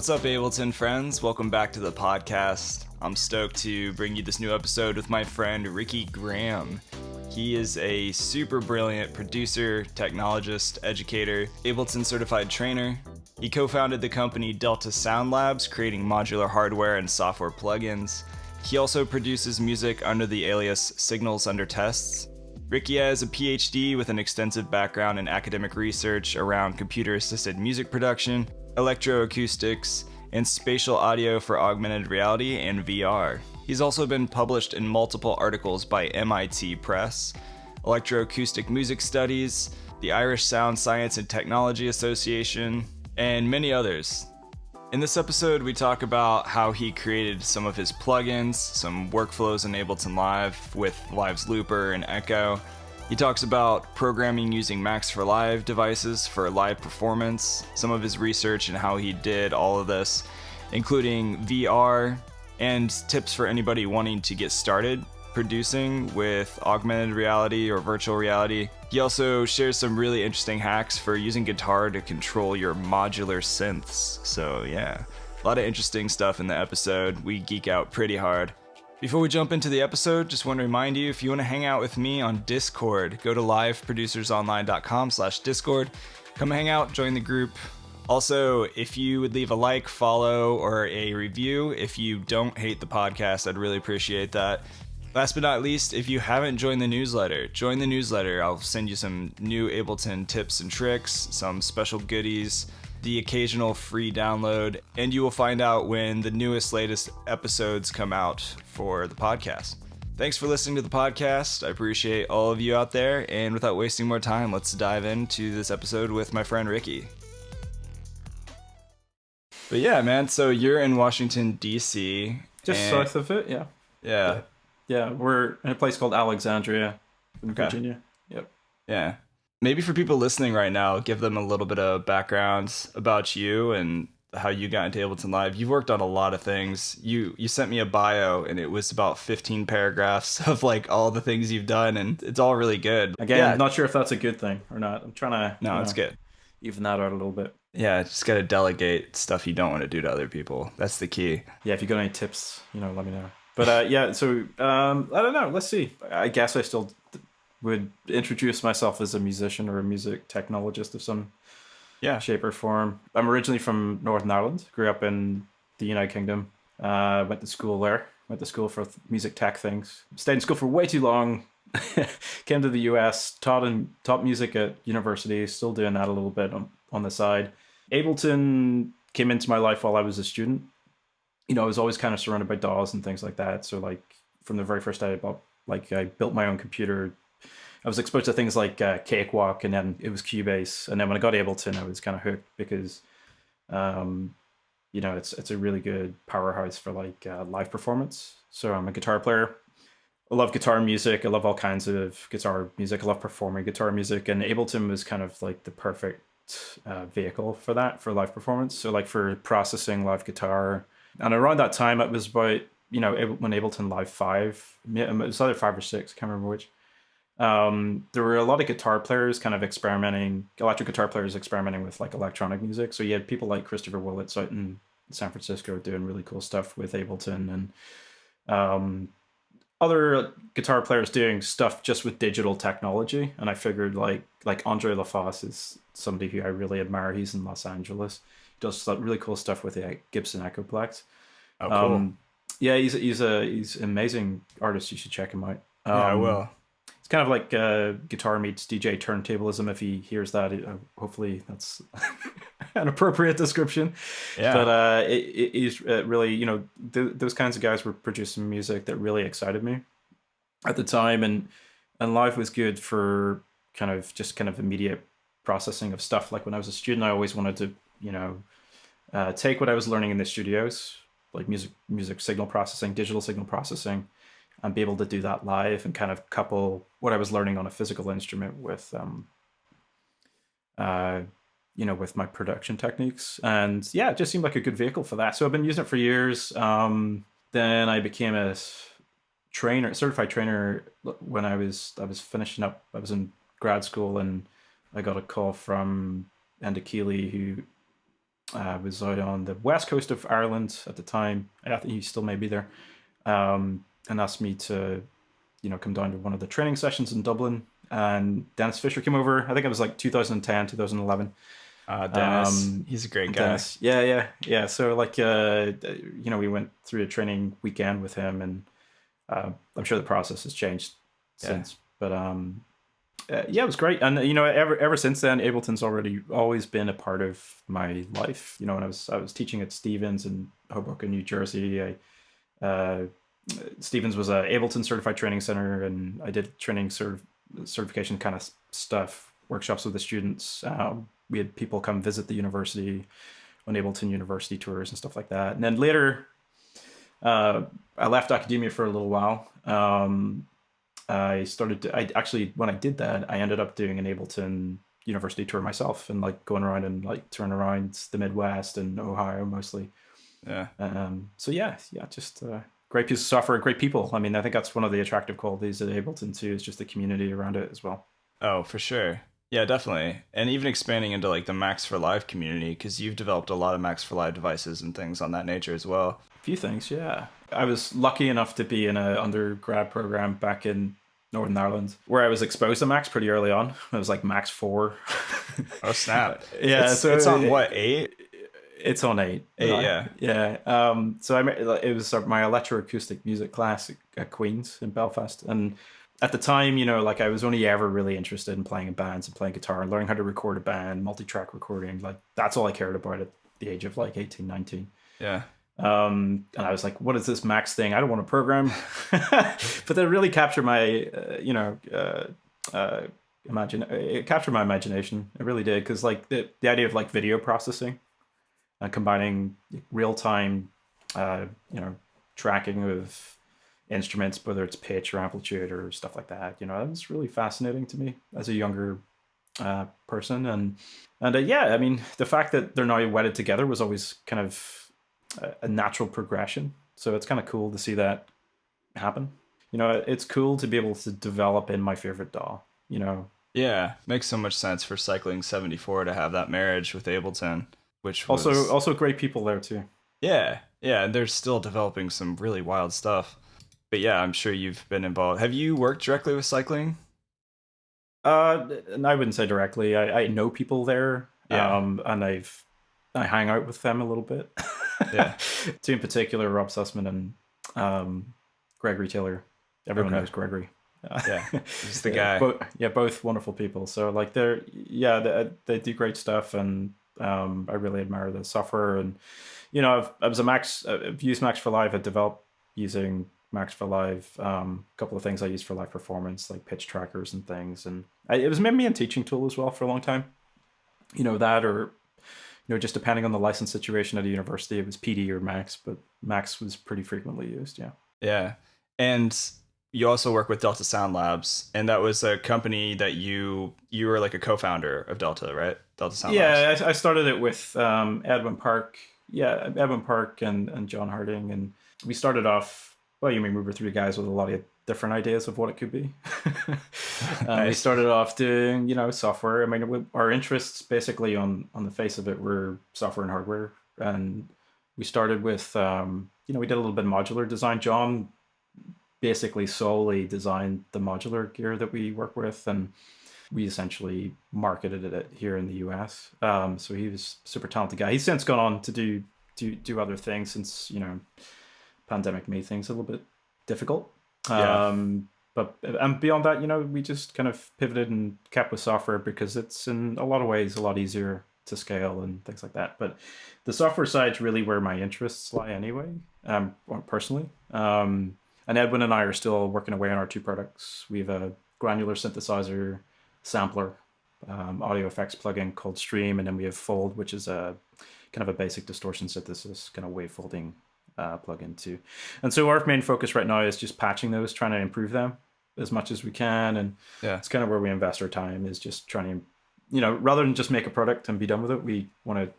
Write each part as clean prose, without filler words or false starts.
What's up, Ableton friends? Welcome back to the podcast. I'm stoked to bring you this new episode with my friend Ricky Graham. He is a super brilliant producer, technologist, educator, Ableton certified trainer. He co-founded the company Delta Sound Labs, creating modular hardware and software plugins. He also produces music under the alias Signals Under Tests. Ricky has a Ph.D. with an extensive background in academic research around computer-assisted music production, electro-acoustics, and spatial audio for augmented reality and VR. He's also been published in multiple articles by MIT Press, Electroacoustic Music Studies, the Irish Sound Science and Technology Association, and many others. In this episode, we talk about how he created some of his plugins, some workflows in Ableton Live with Live's Looper and Echo. He talks about programming using Max for Live devices for live performance, some of his research and how he did all of this, including VR, and tips for anybody wanting to get started producing with augmented reality or virtual reality. He also shares some really interesting hacks for using guitar to control your modular synths. So yeah, a lot of interesting stuff in the episode. We geek out pretty hard. Before we jump into the episode, just want to remind you, if you want to hang out with me on Discord, go to liveproducersonline.com/Discord. Come hang out, join the group. Also, if you would leave a like, follow, or a review, if you don't hate the podcast, I'd really appreciate that. Last but not least, if you haven't joined the newsletter, join the newsletter. I'll send you some new Ableton tips and tricks, some special goodies, the occasional free download, and you will find out when the latest episodes come out for the podcast. Thanks for listening to the podcast. I appreciate all of you out there, and without wasting more time, let's dive into this episode with my friend Ricky. But yeah, man, so you're in Washington, D.C. Just south of it, yeah. Yeah. Yeah, we're in a place called Alexandria in Virginia. Yep. Yeah. Maybe for people listening right now, give them a little bit of background about you and how you got into Ableton Live. You've worked on a lot of things. You sent me a bio, and it was about 15 paragraphs of like all the things you've done, and it's all really good. Again, yeah. I'm not sure if that's a good thing or not. I'm trying to No, it's good. Even that out a little bit. Yeah, just got to delegate stuff you don't want to do to other people. That's the key. Yeah, if you got any tips, let me know. But yeah, so I don't know. Let's see. I guess I still would introduce myself as a musician or a music technologist of some shape or form. I'm originally from Northern Ireland. Grew up in the United Kingdom. Went to school there. Went to school for music tech things. Stayed in school for way too long. Came to the US. Taught music at university. Still doing that a little bit on the side. Ableton came into my life while I was a student. I was always kind of surrounded by DAWs and things like that. So like from the very first day I built my own computer. I was exposed to things like Cakewalk, and then it was Cubase. And then when I got Ableton, I was kind of hooked because, it's a really good powerhouse for like live performance. So I'm a guitar player. I love guitar music. I love all kinds of guitar music. I love performing guitar music. And Ableton was kind of like the perfect vehicle for that, for live performance. So like for processing live guitar. And around that time, it was about, when Ableton Live 5, it was either 5 or 6, I can't remember which. There were a lot of guitar players kind of electric guitar players experimenting with like electronic music. So you had people like Christopher Willits out in San Francisco doing really cool stuff with Ableton, and other guitar players doing stuff just with digital technology. And I figured like Andre LaFosse is somebody who I really admire. He's in Los Angeles. Does really cool stuff with the Gibson Echoplex. Oh, cool. Yeah, he's an amazing artist. You should check him out. Yeah, I will. It's kind of like guitar meets DJ turntablism. If he hears that, hopefully that's an appropriate description. Yeah. But he's really, those kinds of guys were producing music that really excited me at the time, and Live was good for kind of immediate processing of stuff. Like when I was a student, I always wanted to, take what I was learning in the studios, like music signal processing, digital signal processing, and be able to do that live and kind of couple what I was learning on a physical instrument with, with my production techniques. And yeah, it just seemed like a good vehicle for that. So I've been using it for years. Then I became a certified trainer when I was finishing up. I was in grad school, and I got a call from Andy Keeley, who was out on the west coast of Ireland at the time. I think he still may be there, and asked me to, come down to one of the training sessions in Dublin. And Dennis Fisher came over. I think it was like 2010, 2011. Dennis, he's a great guy. Dennis, yeah. So like, we went through a training weekend with him, and I'm sure the process has changed since. But it was great. And ever since then, Ableton's always been a part of my life. When I was teaching at Stevens in Hoboken, New Jersey, Stevens was a Ableton certified training center, and I did training certification kind of stuff, workshops with the students. We had people come visit the university on Ableton University tours and stuff like that. And then later, I left academia for a little while. When I did that, I ended up doing an Ableton University tour myself, and like going around and like touring around the Midwest and Ohio mostly. Yeah. Just great piece of software, great people. I mean, I think that's one of the attractive qualities of Ableton too, is just the community around it as well. Oh, for sure. Yeah, definitely. And even expanding into like the Max for Live community, because you've developed a lot of Max for Live devices and things on that nature as well. A few things, yeah. I was lucky enough to be in an undergrad program back in Northern Ireland, where I was exposed to Max pretty early on. It was like Max 4. Oh, snap. Yeah, it's on what, 8? It's on 8. 8, yeah. Yeah. So it was my electroacoustic music class at Queen's in Belfast. And at the time, like I was only ever really interested in playing in bands and playing guitar and learning how to record a band, multi-track recording. Like that's all I cared about at the age of like 18, 19. Yeah. And I was like, what is this Max thing? I don't want to program. But that really captured my, it captured my imagination. It really did. Because like the idea of like video processing, combining real-time, tracking of instruments, whether it's pitch or amplitude or stuff like that, that was really fascinating to me as a younger person. And I mean, the fact that they're now wedded together was always kind of a natural progression. So it's kind of cool to see that happen. It's cool to be able to develop in my favorite DAW. Yeah, makes so much sense for Cycling 74 to have that marriage with Ableton, which was... also great people there too. Yeah, and they're still developing some really wild stuff. But yeah, I'm sure you've been involved. Have you worked directly with Cycling? And I wouldn't say directly. I know people there, and I hang out with them a little bit. Yeah. Two in particular, Rob Sussman and Gregory Taylor. Everyone knows Gregory. Yeah, he's the guy. Both wonderful people. So like they do great stuff, and I really admire the software. And I've used Max for Live. I developed using Max for Live. A couple of things I used for live performance, like pitch trackers and things. And it was maybe a teaching tool as well for a long time. That, or just depending on the license situation at a university, it was PD or Max, but Max was pretty frequently used. Yeah. And you also work with Delta Sound Labs, and that was a company that you were like a co-founder of Delta, right? Delta Sound Labs. Yeah, I started it with Edwin Park. Yeah, Edwin Park and John Harding, and we started off. Well, we were three guys with a lot of different ideas of what it could be. Nice. We started off doing, software. I mean, our interests basically on the face of it were software and hardware. And we started with, we did a little bit of modular design. John basically solely designed the modular gear that we work with, and we essentially marketed it here in the US. So he was a super talented guy. He's since gone on to do other things since, pandemic made things a little bit difficult. Yeah. But beyond that, we just kind of pivoted and kept with software because it's in a lot of ways a lot easier to scale and things like that. But the software side's really where my interests lie anyway, personally. And Edwin and I are still working away on our two products. We have a granular synthesizer sampler, audio effects plugin called Stream, and then we have Fold, which is a kind of a basic distortion synthesis, kind of wave folding plugin too. And so our main focus right now is just patching those, trying to improve them as much as we can. And it's kind of where we invest our time, is just trying to, rather than just make a product and be done with it, we want to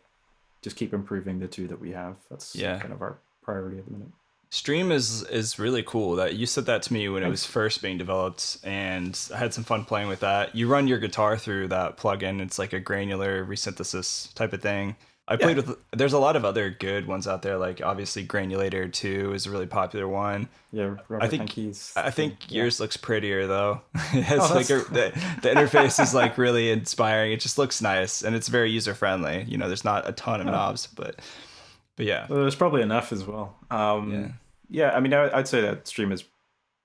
just keep improving the two that we have. That's kind of our priority at the minute. Stream is really cool. That you said that to me when it was first being developed, and I had some fun playing with that. You run your guitar through that plugin. It's like a granular resynthesis type of thing. I played with. There's a lot of other good ones out there. Like obviously, Granulator 2 is a really popular one. Yeah, I Robert think Henke's. I think yours looks prettier though. It Oh, has like that's the interface is like really inspiring. It just looks nice and it's very user friendly. You know, there's not a ton of knobs, but yeah, well, there's probably enough as well. yeah, Yeah, I mean, I'd say that stream is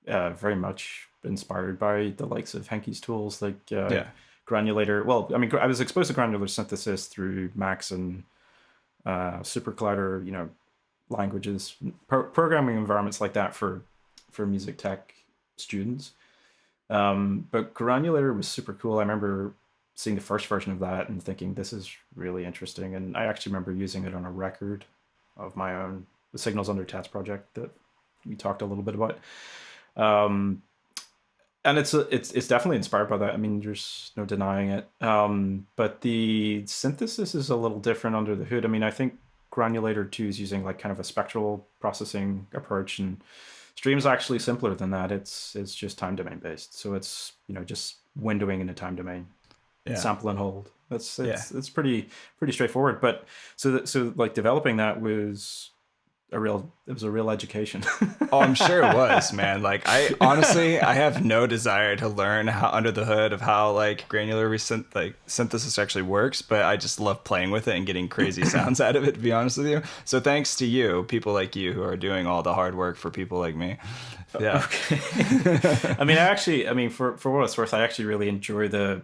very much inspired by the likes of Henke's tools, like yeah, Granulator. Well, I mean, I was exposed to granular synthesis through Max and SuperCollider, languages, programming environments like that for music tech students. But Granulator was super cool. I remember seeing the first version of that and thinking this is really interesting. And I actually remember using it on a record of my own, the Signals Under Tats project that we talked a little bit about. And it's definitely inspired by that. I mean, there's no denying it. But the synthesis is a little different under the hood. I mean, I think Granulator 2 is using like kind of a spectral processing approach, and Stream's actually simpler than that. It's just time domain based. So it's just windowing in a time domain, sample and hold. It's pretty straightforward. But so like developing that was a real education. Oh, I'm sure it was, man. Like I honestly, I have no desire to learn how under the hood of how like granular synthesis actually works, but I just love playing with it and getting crazy sounds out of it, to be honest with you. So thanks to you, people like you who are doing all the hard work for people like me. Yeah. Okay. I mean, for what it's worth, I actually really enjoy the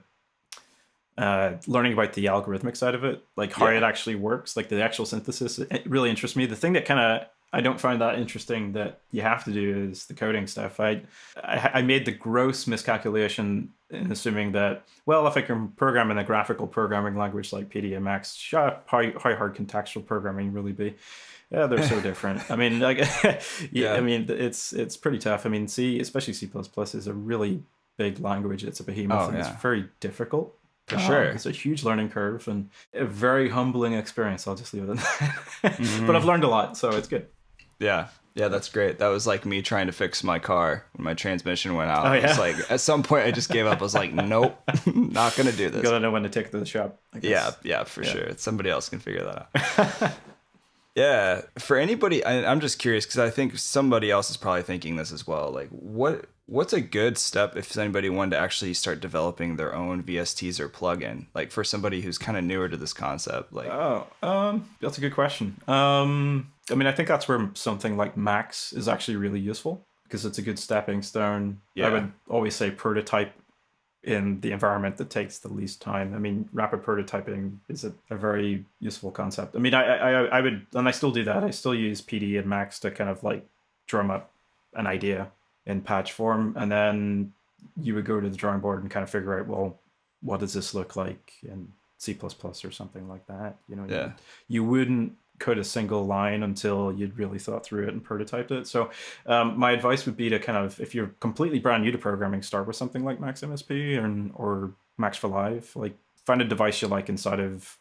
learning about the algorithmic side of it, like how it actually works, like the actual synthesis. It really interests me. The thing that kind of I don't find that interesting that you have to do is the coding stuff. I made the gross miscalculation in assuming that, well, if I can program in a graphical programming language like Ph.D and Max, how hard can textual programming really be? Yeah, they're so different. I mean, like, I mean, it's pretty tough. I mean, especially C++ is a really big language. It's a behemoth, and it's very difficult. For sure. It's a huge learning curve and a very humbling experience. I'll just leave it at that. But I've learned a lot, so it's good. Yeah. Yeah, that's great. That was like me trying to fix my car when my transmission went out. Oh, yeah? It's like at some point I just gave up. I was like, nope, not going to do this. You gotta know when to take it to the shop. Yeah, for sure. Somebody else can figure that out. Yeah, for anybody, I'm just curious because I think somebody else is probably thinking this as well. Like, what's a good step if anybody wanted to actually start developing their own VSTs or plugin? Like for somebody who's kind of newer to this concept. Like, that's a good question. I mean, I think that's where something like Max is actually really useful because it's a good stepping stone. I would always say prototype in the environment that takes the least time. I mean, rapid prototyping is a very useful concept. I mean, I would, and I still do that. I still use Ph.D and Max to kind of like drum up an idea in patch form, and then you would go to the drawing board and kind of figure out, well, what does this look like in C++ or something like that? You wouldn't code a single line until you'd really thought through it and prototyped it. So my advice would be to kind of, if you're completely brand new to programming, start with something like Max MSP or Max for Live. Like find a device you like inside of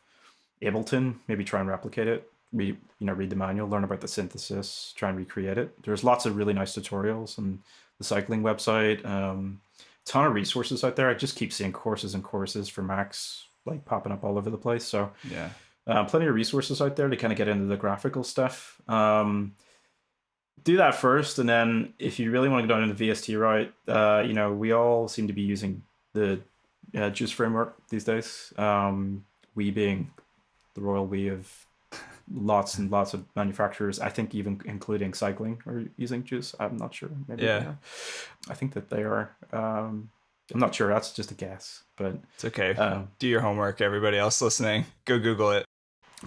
Ableton, maybe try and replicate it. Read the manual, learn about the synthesis, try and recreate it. There's lots of really nice tutorials on the cycling website. Ton of resources out there. I just keep seeing courses and courses for Max like popping up all over the place. So yeah. Plenty of resources out there to kind of get into the graphical stuff. Do that first, and then if you really want to go down into the VST route, we all seem to be using the Juice framework these days. We being the royal we of lots and lots of manufacturers. I think even including cycling are using Juice. I'm not sure. Maybe I think that they are. I'm not sure. That's just a guess, but it's okay. Do your homework. Everybody else listening, go Google it.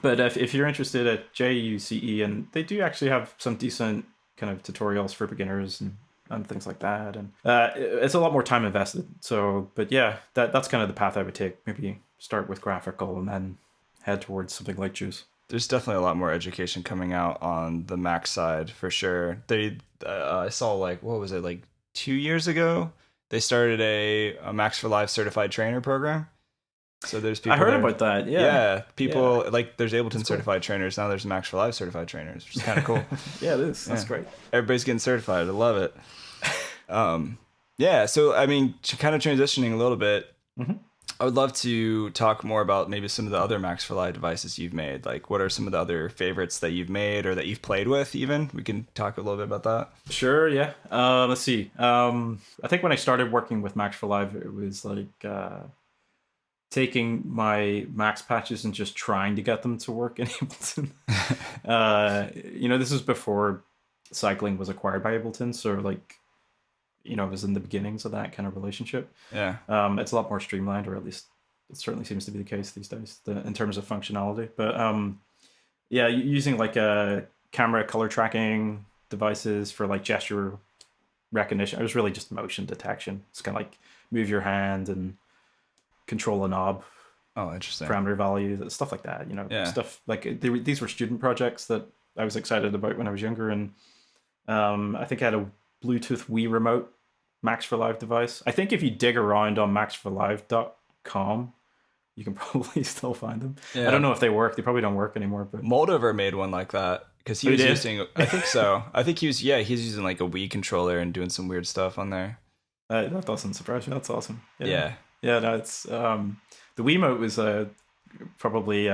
But if you're interested at JUCE, and they do actually have some decent kind of tutorials for beginners and things like that. And it's a lot more time invested. So, but yeah, that's kind of the path I would take. Maybe start with graphical and then head towards something like Juice. There's definitely a lot more education coming out on the Mac side for sure. I saw like, what was it, like 2 years ago? They started a Max for Live certified trainer program. So there's people. I heard about that. Yeah. People like there's Ableton certified trainers. Now there's Max for Live certified trainers, which is kind of cool. Yeah, it is. That's great. Everybody's getting certified. I love it. Yeah. So I mean, kind of transitioning a little bit. I would love to talk more about maybe some of the other Max for Live devices you've made. Like, what are some of the other favorites that you've made or that you've played with even? We can talk a little bit about that. Sure, yeah. Let's see. I think when I started working with Max for Live, it was like taking my Max patches and just trying to get them to work in Ableton. This is before cycling was acquired by Ableton, so like, it was in the beginnings of that kind of relationship. Yeah. It's a lot more streamlined, or at least it certainly seems to be the case these days in terms of functionality. But yeah, using like a camera color tracking devices for like gesture recognition. It was really just motion detection. It's kind of like move your hand and control a knob, Oh, interesting. parameter value, stuff like that. Yeah. Stuff like these were student projects that I was excited about when I was younger. And I think I had a Bluetooth Wii remote Max for Live device. I think if you dig around on maxforlive.com, you can probably still find them. Yeah. I don't know if they work. They probably don't work anymore. But Moldover made one like that because he Oh, was he did? using. I think so. I think he's using like a Wii controller and doing some weird stuff on there. that doesn't surprise me. That's awesome. Yeah. Yeah, no, it's the Wiimote was probably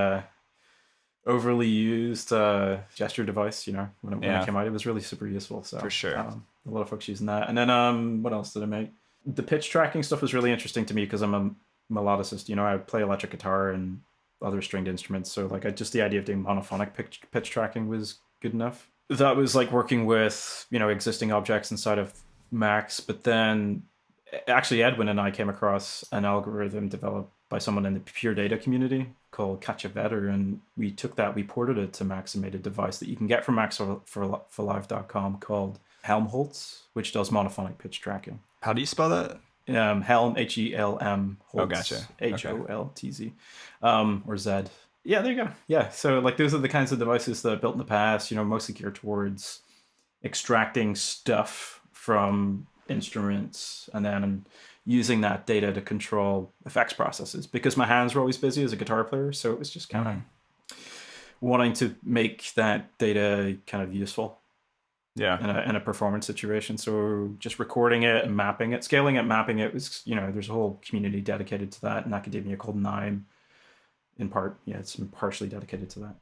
overly used gesture device. When Yeah. it came out, it was really super useful. So For sure. a lot of folks using that. And then what else did I make? The pitch tracking stuff was really interesting to me because I'm a melodicist. I play electric guitar and other stringed instruments. So like, just the idea of doing monophonic pitch tracking was good enough. That was like working with existing objects inside of Max, but then actually Edwin and I came across an algorithm developed by someone in the pure data community called Catch a Better, and we took that, we ported it to Max and made a device that you can get from maxforlive.com called Helmholtz, which does monophonic pitch tracking. How do you spell that? Helm, HELM, Holtz, Oh, gotcha. HOLTZ, or Z. Yeah, there you go. Yeah, so like those are the kinds of devices that I built in the past, mostly geared towards extracting stuff from instruments and then using that data to control effects processes, because my hands were always busy as a guitar player. So it was just kind of wanting to make that data kind of useful in a performance situation. So just recording it and mapping it, scaling it, mapping it was, there's a whole community dedicated to that in academia called NIME. In part, yeah, it's partially dedicated to that.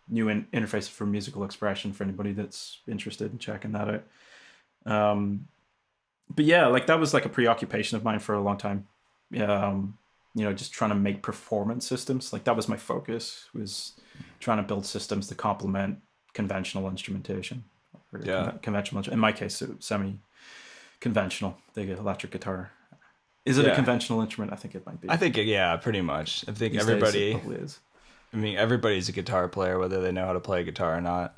New interface for musical expression for anybody that's interested in checking that out. But yeah, like that was like a preoccupation of mine for a long time. Just trying to make performance systems. Like that was my focus, was trying to build systems to complement conventional instrumentation. Conventional, in my case, semi-conventional, the electric guitar. Is it a conventional instrument? I think it might be. I think, yeah, pretty much. I think These everybody, days it probably is. I mean, everybody's a guitar player, whether they know how to play guitar or not.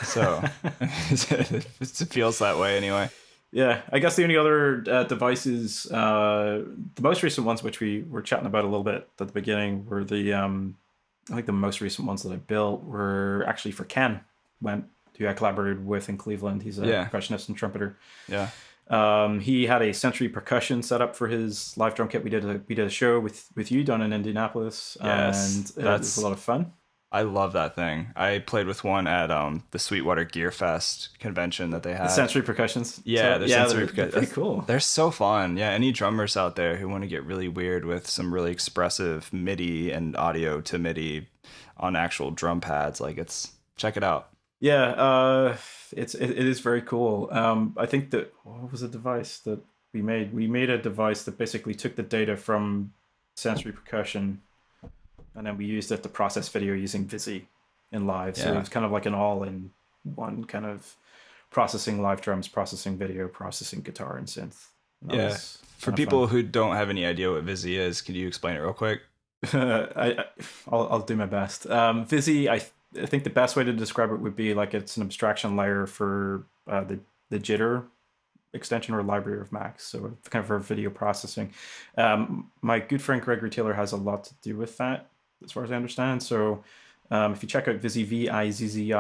So it feels that way anyway. Yeah, I guess the only other devices, the most recent ones, which we were chatting about a little bit at the beginning, were I think the most recent ones that I built were actually for Ken Went, who I collaborated with in Cleveland. He's a percussionist and trumpeter. Yeah. He had a Sensory Percussion set up for his live drum kit. We did a show with you down in Indianapolis, and it was a lot of fun. I love that thing. I played with one at the Sweetwater Gear Fest convention that they had. The Sensory Percussions. Yeah, they're pretty cool. They're so fun. Yeah, any drummers out there who want to get really weird with some really expressive MIDI and audio to MIDI on actual drum pads, check it out. Yeah, it is very cool. I think that, what was the device that we made? We made a device that basically took the data from Sensory Percussion, and then we used it to process video using Visi in live. So it was kind of like an all-in-one kind of processing live drums, processing video, processing guitar and synth. For people who don't have any idea what Visi is, can you explain it real quick? I'll do my best. Visi, I think the best way to describe it would be like it's an abstraction layer for the jitter extension or library of Max, so kind of for video processing. My good friend Gregory Taylor has a lot to do with that, as far as I understand. So if you check out Visi, Vizzie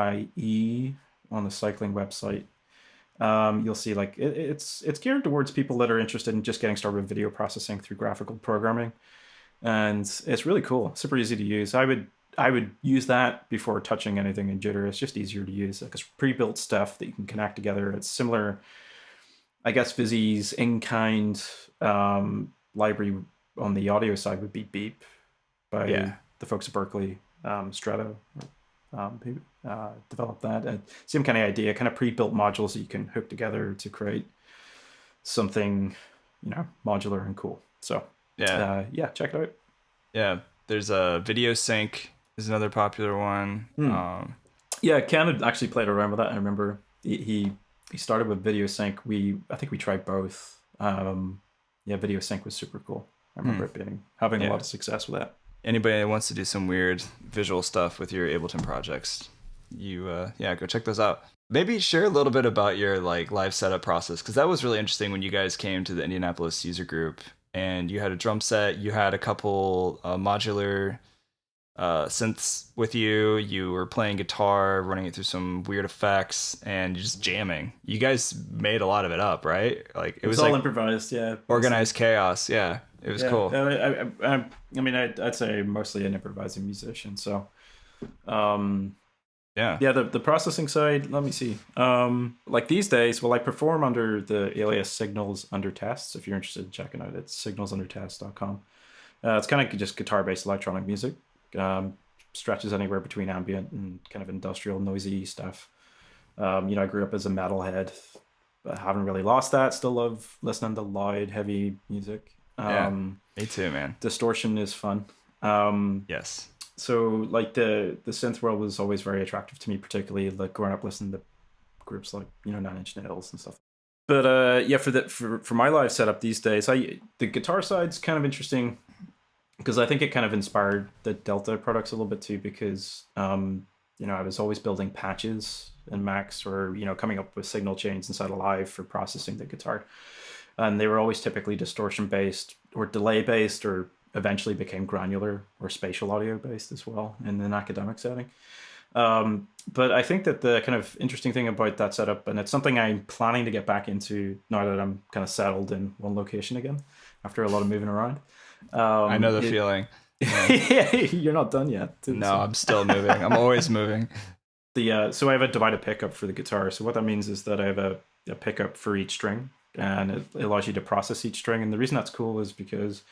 on the cycling website, you'll see like it's geared towards people that are interested in just getting started with video processing through graphical programming, and it's really cool, super easy to use. I would use that before touching anything in Jitter. It's just easier to use because pre-built stuff that you can connect together. It's similar, I guess, Visi's in-kind library on the audio side would be Beep by Yeah. the folks at Berkeley, Strato, who developed that. And same kind of idea, kind of pre-built modules that you can hook together to create something, modular and cool. So Yeah. yeah, check it out. Yeah. There's a Video Sync is another popular one. Yeah, Ken had actually played around with that. I remember he started with Video Sync. I think we tried both. Yeah, Video Sync was super cool. I remember it having a lot of success with that. Anybody that wants to do some weird visual stuff with your Ableton projects, go check those out. Maybe share a little bit about your like live setup process, because that was really interesting when you guys came to the Indianapolis user group and you had a drum set, you had a couple modular synths with you, you were playing guitar, running it through some weird effects, and just jamming. You guys made a lot of it up, right? Like it was all like improvised, yeah. organized chaos. Yeah, it was cool. I mean, I'd say mostly an improvising musician. So, yeah. The processing side. Let me see. Like these days, well, I perform under the alias Signals Under Tests. If you're interested in checking out, it's signalsundertest.com. It's kind of just guitar-based electronic music. Stretches anywhere between ambient and kind of industrial, noisy stuff. I grew up as a metalhead, but haven't really lost that. Still love listening to loud, heavy music. Me too, man. Distortion is fun. Yes. So like the synth world was always very attractive to me, particularly like growing up listening to groups like Nine Inch Nails and stuff. But for my live setup these days, the guitar side's kind of interesting because I think it kind of inspired the Delta products a little bit too, because I was always building patches in Max, or coming up with signal chains inside of Live for processing the guitar, and they were always typically distortion based or delay based, or eventually became granular or spatial audio based as well in an academic setting. But I think that the kind of interesting thing about that setup, and it's something I'm planning to get back into now that I'm kind of settled in one location again after a lot of moving around. I know the feeling. Yeah. You're not done yet. No, I'm still moving. I'm always moving. So I have a divided pickup for the guitar. So what that means is that I have a pickup for each string, and it allows you to process each string. And the reason that's cool is because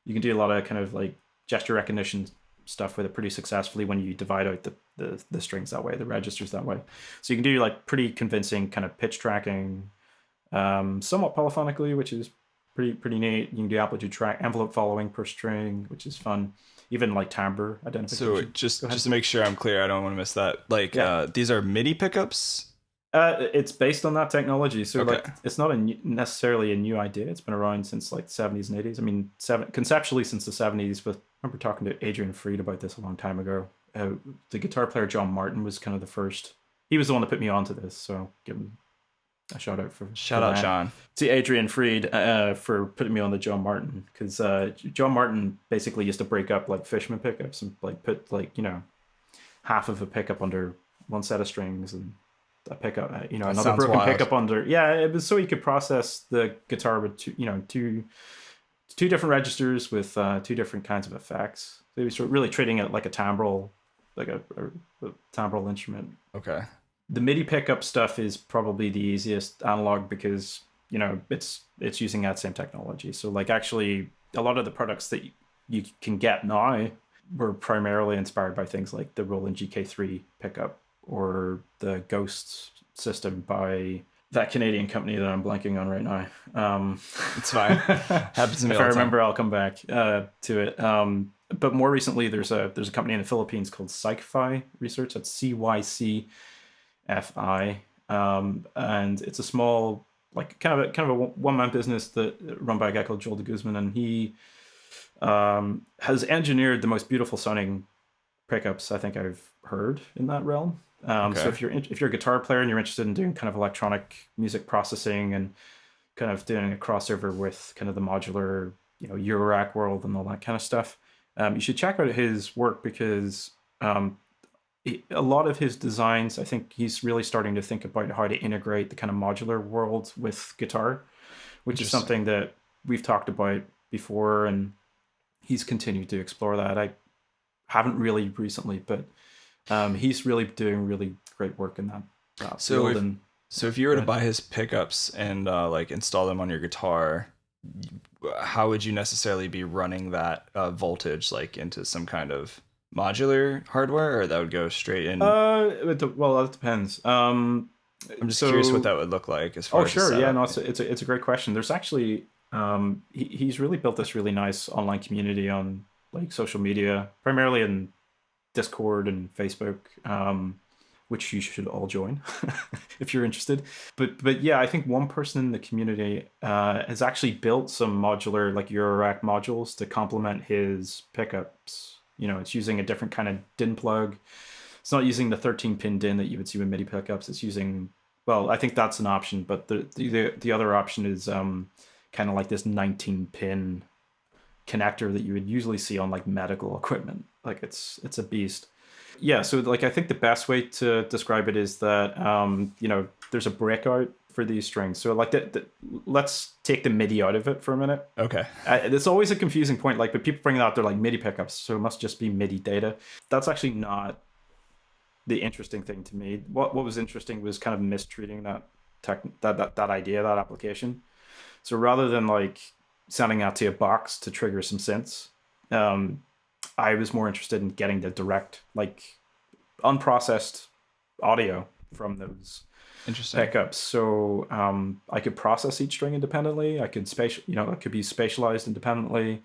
you can do a lot of kind of like gesture recognition stuff with it pretty successfully when you divide out the strings that way, the registers that way. So you can do like pretty convincing kind of pitch tracking, somewhat polyphonically, which is pretty neat. You can do amplitude track, envelope following per string, which is fun. Even like timbre identification. So just to make sure I'm clear, I don't want to miss that. Like these are MIDI pickups? It's based on that technology. So okay. Like it's not necessarily a new idea. It's been around since like the 70s and 80s. I mean, conceptually since the 70s. But I remember talking to Adrian Freed about this a long time ago. The guitar player John Martin was kind of the first. He was the one that put me onto this. So give him a shout out John. To Adrian Freed for putting me on the John Martin, because John Martin basically used to break up like Fishman pickups and like put like half of a pickup under one set of strings and a pickup another broken pickup under. Yeah, it was so he could process the guitar with two different registers with two different kinds of effects. So he was really treating it like a timbral, like a timbral instrument. Okay. The MIDI pickup stuff is probably the easiest analog because it's using that same technology. So like actually a lot of the products that you can get now were primarily inspired by things like the Roland GK3 pickup or the Ghost system by that Canadian company that I'm blanking on right now. It's fine. Happens to me if all I the remember, time. I'll come back to it. But more recently, there's a company in the Philippines called Cycfi Research. That's CYCFI, and it's a small, like kind of a one-man business that run by a guy called Joel de Guzman, and he has engineered the most beautiful sounding pickups I think I've heard in that realm. So if you're a guitar player and you're interested in doing kind of electronic music processing and kind of doing a crossover with kind of the modular, Eurorack world and all that kind of stuff, you should check out his work because a lot of his designs, I think he's really starting to think about how to integrate the kind of modular world with guitar, which is something that we've talked about before, and he's continued to explore that. I haven't really recently, but he's really doing really great work in that field. So if you were to buy his pickups and like install them on your guitar, how would you necessarily be running that voltage like into some kind of modular hardware, or that would go straight in? Well, that depends. I'm just curious what that would look like as far as the Sure, yeah, setup. no, it's a great question. There's actually he's really built this really nice online community on like social media, primarily in Discord and Facebook, which you should all join if you're interested. But yeah, I think one person in the community has actually built some modular like Eurorack modules to complement his pickups. It's using a different kind of DIN plug. It's not using the 13-pin DIN that you would see with MIDI pickups. It's using, well, I think that's an option, but the other option is kind of like this 19-pin connector that you would usually see on like medical equipment. Like it's a beast. Yeah, so like I think the best way to describe it is that there's a breakout for these strings. So like let's take the MIDI out of it for a minute. Okay. There's always a confusing point. Like, but people bring it out, they're like MIDI pickups, so it must just be MIDI data. That's actually not the interesting thing to me. What was interesting was kind of mistreating that idea, that application. So rather than like sending out to a box to trigger some synths, I was more interested in getting the direct, like unprocessed audio from those pickups. So I could process each string independently. I could it could be spatialized independently.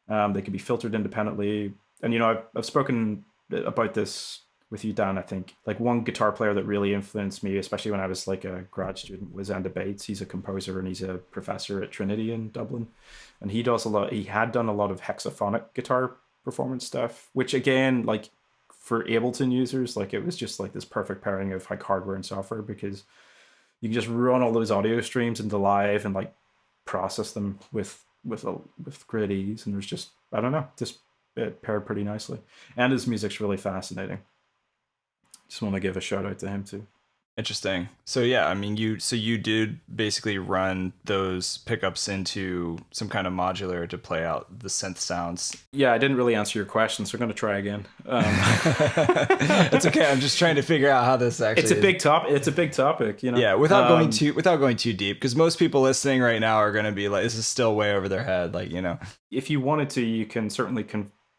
They could be filtered independently. And I've spoken about this with you, Dan. I think like one guitar player that really influenced me, especially when I was like a grad student, was Andy Bates. He's a composer and he's a professor at Trinity in Dublin, and he had done a lot of hexaphonic guitar performance stuff, which again, like for Ableton users, like it was just like this perfect pairing of like hardware and software, because you can just run all those audio streams into live and like process them with great ease. And there's just, I don't know, just it paired pretty nicely. And his music's really fascinating. Just want to give a shout out to him too. Interesting. So yeah, I mean, you did basically run those pickups into some kind of modular to play out the synth sounds. Yeah, I didn't really answer your question, so I'm going to try again. It's okay. I'm just trying to figure out how this actually. It's a big topic. It's a big topic, Yeah, without going too deep, because most people listening right now are going to be like, this is still way over their head, like If you wanted to, you can certainly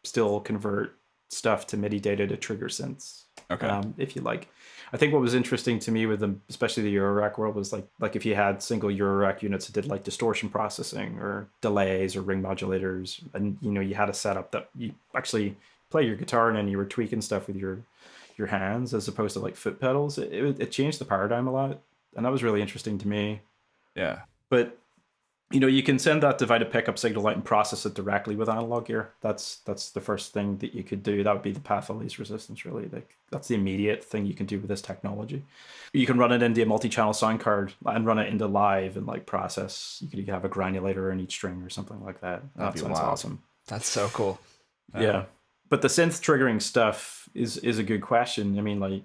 still convert stuff to MIDI data to trigger synths. Okay. If you like. I think what was interesting to me with them, especially the Eurorack world, was like if you had single Eurorack units that did like distortion processing or delays or ring modulators, and you had a setup that you actually play your guitar and then you were tweaking stuff with your hands as opposed to like foot pedals. It changed the paradigm a lot, and that was really interesting to me. Yeah. But you can send that divided pickup signal out and process it directly with analog gear. That's the first thing that you could do. That would be the path of least resistance, really. Like that's the immediate thing you can do with this technology. You can run it into a multi-channel sound card and run it into live and like process. You could have a granulator in each string or something like that. That sounds awesome. That's so cool. Yeah. But the synth triggering stuff is a good question. I mean, like,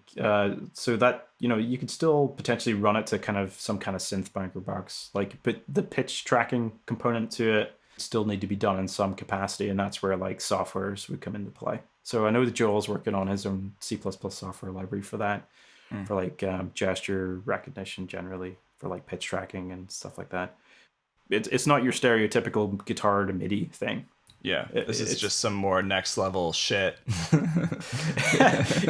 so that, you could still potentially run it to kind of some kind of synth banker box, like, but the pitch tracking component to it still need to be done in some capacity. And that's where like softwares would come into play. So I know that Joel's working on his own C++ software library for that, for like gesture recognition generally, for like pitch tracking and stuff like that. It's not your stereotypical guitar to MIDI thing. Yeah, this is just some more next level shit.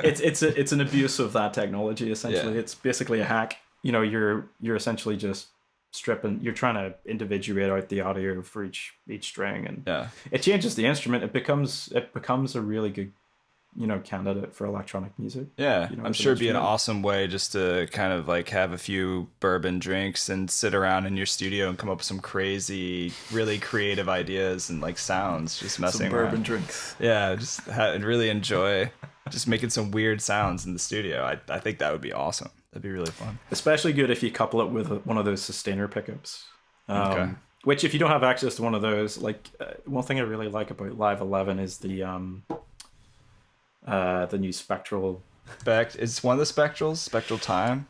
It's an abuse of that technology. Essentially, It's basically a hack. You're essentially just stripping. You're trying to individuate out the audio for each string, and it changes the instrument. It becomes a really good candidate for electronic music. Yeah, I'm sure it'd be an awesome way just to kind of like have a few bourbon drinks and sit around in your studio and come up with some crazy, really creative ideas and like sounds, just messing some around. Bourbon drinks. Yeah, just really enjoy just making some weird sounds in the studio. I think that would be awesome. That'd be really fun. Especially good if you couple it with one of those sustainer pickups. Which, if you don't have access to one of those, like one thing I really like about Live 11 is the new spectral. It's one of the spectrals, Spectral Time.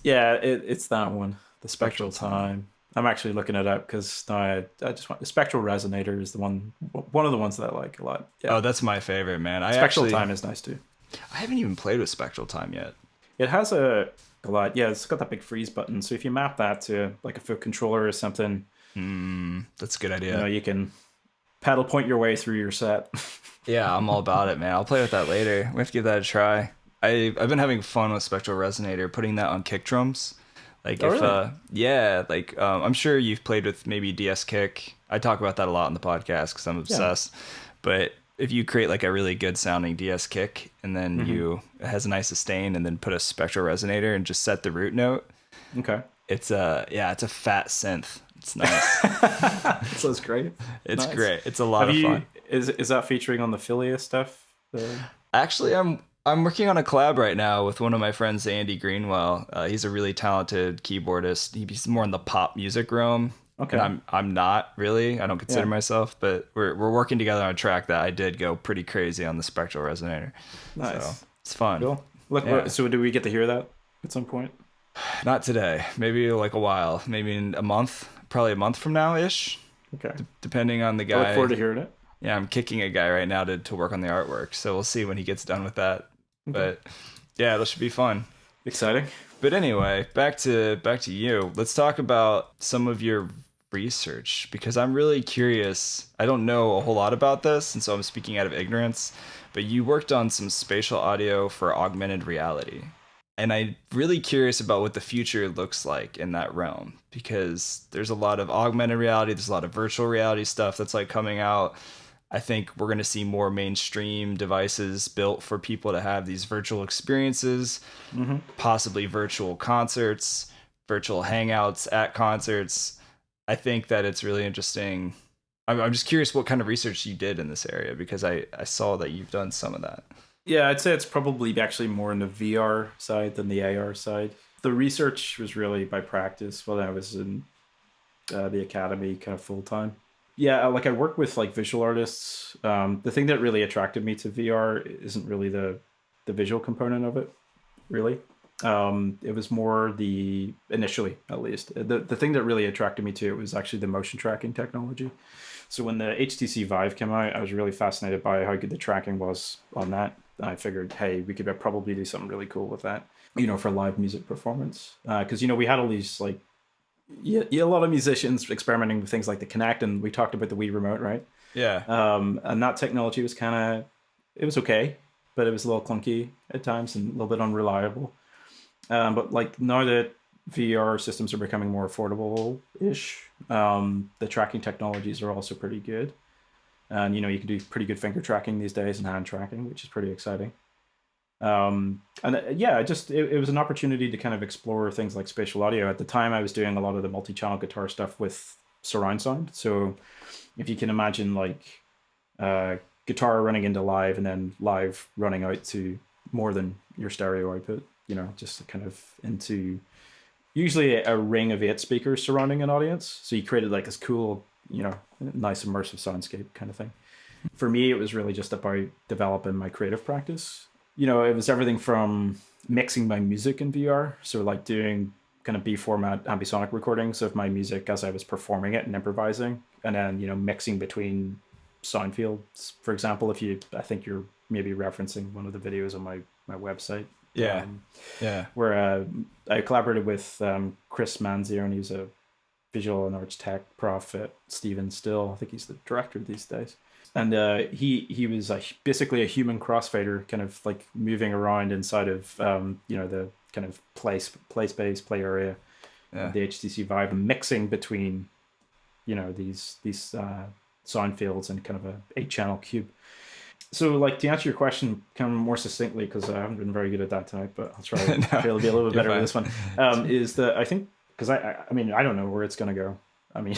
Yeah, it's that one, the Spectral Time. I'm actually looking it up because I just want the Spectral Resonator is one of the ones that I like a lot. Yeah. Oh, that's my favorite, man. Spectral Time is nice too. I haven't even played with Spectral Time yet. It has a lot. Yeah, it's got that big freeze button. So if you map that to like a foot controller or something, That's a good idea. You know, you can paddle point your way through your set. Yeah, I'm all about it, man. I'll play with that later. We have to give that a try. I've been having fun with Spectral Resonator, putting that on kick drums. Like Oh, if really? yeah, like I'm sure you've played with maybe DS Kick. I talk about that a lot on the podcast because I'm Yeah. obsessed. But if you create like a really good sounding DS Kick and then it has a nice sustain and then put a Spectral Resonator and just set the root note, Okay. it's a fat synth. It's nice. Sounds great. It's Nice. great. It's a lot of fun. Is that featuring on the Philia stuff? Actually, I'm working on a collab right now with one of my friends, Andy Greenwell. He's a really talented keyboardist. He's more in the pop music realm. Okay. And I'm not really. I don't consider Yeah. myself, but we're working together on a track that I did go pretty crazy on the Spectral Resonator. Nice. So it's fun. Cool. Look, Yeah. so do we get to hear that at some point? Not today. Maybe like a while. Maybe in a month. Probably a month from now ish. Okay. Depending on the I guy. look forward to hearing it. Yeah, I'm kicking a guy right now to work on the artwork. So we'll see when he gets done with that. But yeah, that should be fun. Exciting. But anyway, back to you. Let's talk about some of your research because I'm really curious. I don't know a whole lot about this, and so I'm speaking out of ignorance. But you worked on some spatial audio for augmented reality. And I'm really curious about what the future looks like in that realm because there's a lot of augmented reality, there's a lot of virtual reality stuff that's like coming out. I think we're going to see more mainstream devices built for people to have these virtual experiences, possibly virtual concerts, virtual hangouts at concerts. I think that it's really interesting. I'm just curious what kind of research you did in this area because I saw that you've done some of that. Yeah, I'd say it's probably actually more in the VR side than the AR side. The research was really by practice when I was in the academy kind of full time. Yeah, like I work with like visual artists. The thing that really attracted me to VR isn't really the visual component of it, really. It was more initially at least, the thing that really attracted me to it was actually the motion tracking technology. So when the HTC Vive came out, I was really fascinated by how good the tracking was on that. I figured, hey, we could probably do something really cool with that, for live music performance. Because, we had all these, like, a lot of musicians experimenting with things like the Kinect, and we talked about the Wii Remote, right? Yeah. And that technology was it was okay, but it was a little clunky at times and a little bit unreliable. But, like, now that VR systems are becoming more affordable-ish, the tracking technologies are also pretty good. And, you can do pretty good finger tracking these days and hand tracking, which is pretty exciting. It was an opportunity to kind of explore things like spatial audio. At the time, I was doing a lot of the multi-channel guitar stuff with surround sound. So if you can imagine like guitar running into live and then live running out to more than your stereo output, just kind of into usually a ring of 8 speakers surrounding an audience. So you created like this cool, nice immersive soundscape kind of thing. For me, it was really just about developing my creative practice. It was everything from mixing my music in VR. So like doing kind of B format ambisonic recordings of my music as I was performing it and improvising. And then, mixing between sound fields. For example, I think you're maybe referencing one of the videos on my website. Yeah. Where I collaborated with Chris Manzione, who's a visual and arts tech prof at Stephen Still. I think he's the director these days. And he was basically a human crossfader, kind of like moving around inside of the kind of play space, play area of the HTC Vive, and mixing between these sound fields and kind of a 8-channel cube. So, like, to answer your question kind of more succinctly, because I haven't been very good at that tonight, but I'll try to be a little bit better with this one. Is that I think, because I mean, I don't know where it's going to go. I mean,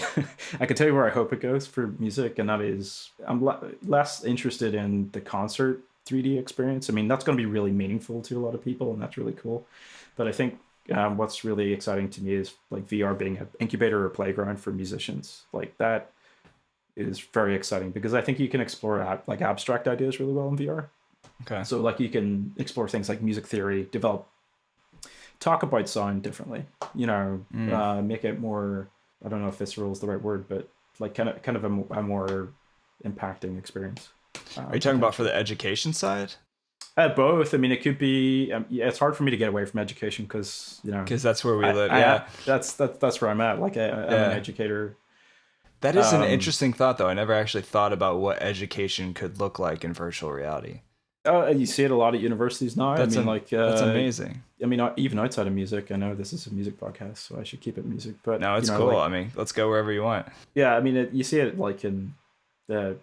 I can tell you where I hope it goes for music, and that is I'm less interested in the concert 3D experience. I mean, that's going to be really meaningful to a lot of people, and that's really cool. But I think what's really exciting to me is like VR being an incubator or playground for musicians. Like that is very exciting because I think you can explore like abstract ideas really well in VR. Okay. So like you can explore things like music theory, talk about sound differently, make it more, I don't know if visceral is the right word, but like kind of a more impacting experience. Are you talking about for the education side? Both. I mean, it could be. It's hard for me to get away from education because that's where we live. Yeah, that's where I'm at. Like I'm an educator. That is an interesting thought, though. I never actually thought about what education could look like in virtual reality. You see it a lot at universities now. That's amazing. I mean, even outside of music, I know this is a music podcast, so I should keep it music. But no, it's cool. I mean, let's go wherever you want. Yeah, I mean, you see it like in the.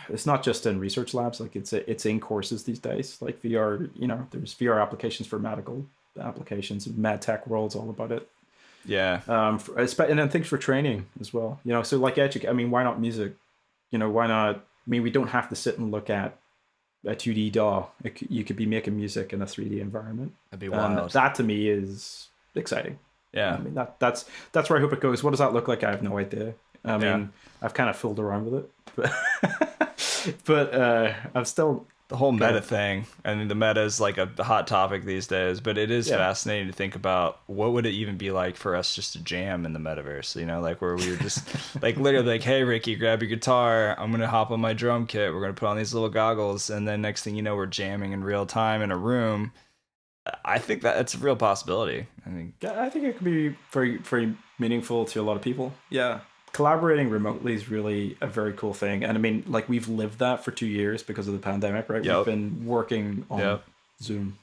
It's not just in research labs. Like it's in courses these days. Like VR, there's VR applications for medical applications. Med tech world's all about it. Yeah. And then things for training as well. So like I mean, why not music? Why not? I mean, we don't have to sit and look at a 2D DAW. You could be making music in a 3D environment. That'd be wild. That to me is exciting. Yeah. I mean, that's where I hope it goes. What does that look like? I have no idea. I mean, I've kind of fooled around with it, but I'm still the whole meta thing. I mean, the meta is like a hot topic these days, but it is fascinating to think about what would it even be like for us just to jam in the metaverse, like where we were just like literally like, hey, Ricky, grab your guitar. I'm going to hop on my drum kit. We're going to put on these little goggles. And then next thing you know, we're jamming in real time in a room. I think that it's a real possibility. I think it could be very, very meaningful to a lot of people. Yeah. Collaborating remotely is really a very cool thing. And I mean, like we've lived that for 2 years because of the pandemic, right? Yep. We've been working on Zoom.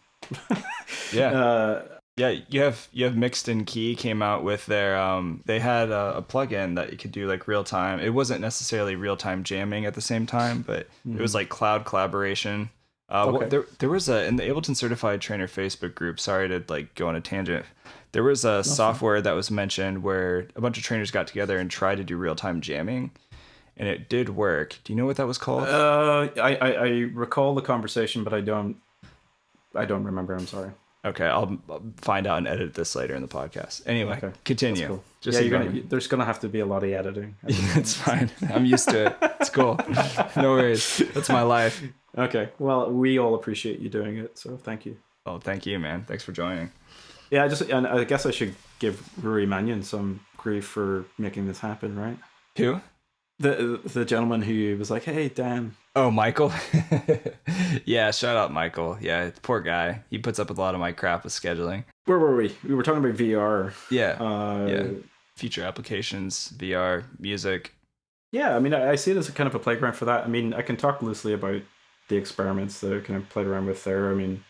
Yeah. You have Mixed in Key came out with their they had a plugin that you could do like real time. It wasn't necessarily real time jamming at the same time, but it was like cloud collaboration. There was in the Ableton Certified Trainer Facebook group, sorry to like go on a tangent. There was a software that was mentioned where a bunch of trainers got together and tried to do real-time jamming, and it did work. Do you know what that was called? I recall the conversation, but I don't remember. I'm sorry. Okay, I'll find out and edit this later in the podcast. Anyway, continue. Cool. Just there's gonna have to be a lot of editing. It's fine. I'm used to it. It's cool. No worries. That's my life. Okay. Well, we all appreciate you doing it, so thank you. Oh, thank you, man. Thanks for joining. Yeah, and I guess I should give Ruri Mannion some grief for making this happen, right? Who? The gentleman who was like, "Hey, Dan." Oh, Michael. Yeah, shout out Michael. Yeah, poor guy. He puts up with a lot of my crap with scheduling. Where were we? We were talking about VR. Yeah. Future applications, VR, music. Yeah, I mean, I see it as a kind of a playground for that. I mean, I can talk loosely about the experiments that I kind of played around with there. I mean,